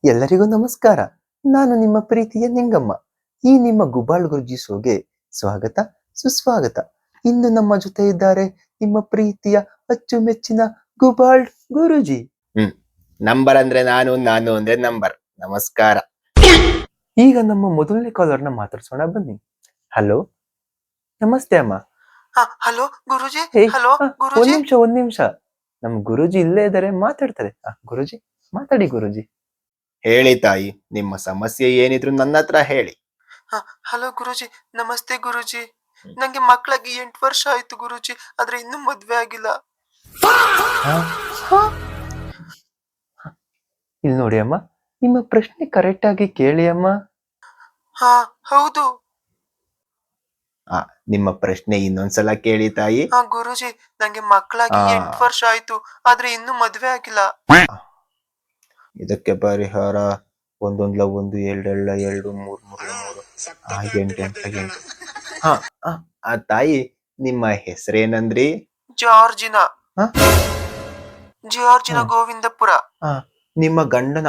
ಎಲ್ಲರಿಗೂ ನಮಸ್ಕಾರ. ನಾನು ನಿಮ್ಮ ಪ್ರೀತಿಯ ನಿಂಗಮ್ಮ. ಈ ನಿಮ್ಮ ಗುಬಾಳ್ ಗುರುಜಿ ಶೋಗೆ ಸ್ವಾಗತ, ಸುಸ್ವಾಗತ. ಇಂದು ನಮ್ಮ ಜೊತೆ ಇದ್ದಾರೆ ನಿಮ್ಮ ಪ್ರೀತಿಯ ಅಚ್ಚುಮೆಚ್ಚಿನ ಗುಬಾಳ್ ಗುರುಜಿ. ನಂಬರ್ ಅಂದ್ರೆ ನಾನು ಅಂದ್ರೆ ನಂಬರ್. ನಮಸ್ಕಾರ. ಈಗ ನಮ್ಮ ಮೊದಲನೇ ಕಾಲರ್ನ ಮಾತಾಡ್ಸೋಣ ಬನ್ನಿ. ಹಲೋ, ನಮಸ್ತೆ ಅಮ್ಮ. ಹಲೋ ಗುರುಜಿ. ಹೇ, ಹಲೋ ಗುರುಜಿ. ಒಂದ್ ನಿಮಿಷ. ನಮ್ ಗುರುಜಿ ಇಲ್ಲೇ ಇದ್ದಾರೆ, ಮಾತಾಡ್ತಾರೆ. ಗುರುಜಿ ಮಾತಾಡಿ ಗುರುಜಿ. ಹೇಳಿ ತಾಯಿ, ನಿಮ್ಮ ಸಮಸ್ಯೆ ಏನಿದ್ರು ನನ್ನ ಹತ್ರ ಹೇಳಿ. ಹಲೋ ಗುರುಜಿ, ನಮಸ್ತೆ ಗುರುಜಿ. ನಂಗೆ ಮಕ್ಕಳಾಗಿ 8 ವರ್ಷ ಆಯ್ತು ಗುರುಜಿ, ಆದ್ರೆ ಇನ್ನೂ ಮದ್ವೆ ಆಗಿಲ್ಲ. ಇಲ್ಲಿ ನೋಡಿ ಅಮ್ಮ, ನಿಮ್ಮ ಪ್ರಶ್ನೆ ಕರೆಕ್ಟ್ ಆಗಿ ಕೇಳಿ ಅಮ್ಮ. ಹಾ ಹೌದು. ನಿಮ್ಮ ಪ್ರಶ್ನೆ ಇನ್ನೊಂದ್ಸಲ ಕೇಳಿ ತಾಯಿ. ಗುರುಜಿ, ನಂಗೆ ಮಕ್ಕಳಾಗಿ 8 ವರ್ಷ ಆಯ್ತು, ಆದ್ರೆ ಇನ್ನೂ ಮದ್ವೆ ಆಗಿಲ್ಲ. ಇದಕ್ಕೆ ಪರಿಹಾರ 1 1 1 2 2 3 3 8 ತಾಯಿ, ನಿಮ್ಮ ಹೆಸರೇನಂದ್ರಿ? ಜಾರ್ಜಿನಾ. ಜಾರ್ಜಿನಾ ಗೋವಿಂದಪುರ. ನಿಮ್ಮ ಗಂಡನ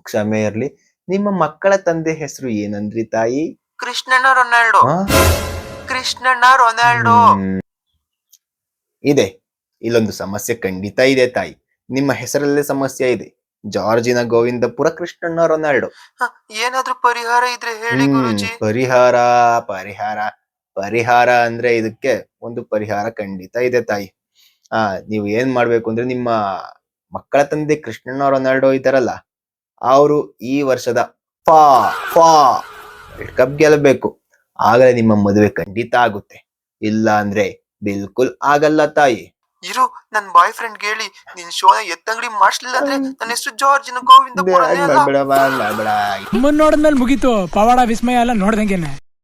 ಕ್ಷಮೆ ಇರ್ಲಿ, ನಿಮ್ಮ ಮಕ್ಕಳ ತಂದೆ ಹೆಸರು ಏನಂದ್ರಿ ತಾಯಿ? ಕೃಷ್ಣಣ್ಣ ರೊನಾಲ್ಡೋ. ಕೃಷ್ಣಣ್ಣ ರೊನಾಲ್ಡೋ. ಇದೆ, ಇಲ್ಲೊಂದು ಸಮಸ್ಯೆ ಖಂಡಿತ ಇದೆ ತಾಯಿ. ನಿಮ್ಮ ಹೆಸರಲ್ಲೇ ಸಮಸ್ಯೆ ಇದೆ. ಜಾರ್ಜಿನಾ ಗೋವಿಂದಪುರ, ಕೃಷ್ಣಣ್ಣ ರೊನಾಲ್ಡೋ. ಏನಾದ್ರೂ ಪರಿಹಾರ ಇದ್ರೆ ಹೇಳಿ ಗುರುಜಿ. ಪರಿಹಾರ ಅಂದ್ರೆ ಇದಕ್ಕೆ ಒಂದು ಪರಿಹಾರ ಖಂಡಿತ ಇದೆ ತಾಯಿ. ನೀವು ಏನ್ ಮಾಡ್ಬೇಕು ಅಂದ್ರೆ, ನಿಮ್ಮ ಮಕ್ಕಳ ತಂದೆ ಕೃಷ್ಣಣ್ಣ ರೊನಾಲ್ಡೋ ಇದ್ದಾರಲ್ಲ, ಅವರು ಈ ವರ್ಷದ ವರ್ಲ್ಡ್ ಕಪ್ ಗೆಲ್ಲಬೇಕು. ಆಗಲೇ ನಿಮ್ಮ ಮದುವೆ ಖಂಡಿತ ಆಗುತ್ತೆ. ಇಲ್ಲ ಅಂದ್ರೆ ಬಿಲ್ಕುಲ್ ಆಗಲ್ಲ ತಾಯಿ. ಇರು, ನನ್ ಬಾಯ್ ಫ್ರೆಂಡ್ ಹೇಳಿ ನಿನ್ ಶೋನ ಎತ್ತಂಗಡಿ ಮಾಡಿಸ್ಲಿಲ್ಲ ಅಂದ್ರೆ ನನ್ನ ಹೆಸರು ಜಾರ್ಜಿನ ಗೋವಿಂದಪುರ. ನೋಡಿದ್ಮೇಲೆ ಮುಗೀತು, ಪವಾಡ ವಿಸ್ಮಯ ಎಲ್ಲ ನೋಡ್ದಂಗೆನೆ.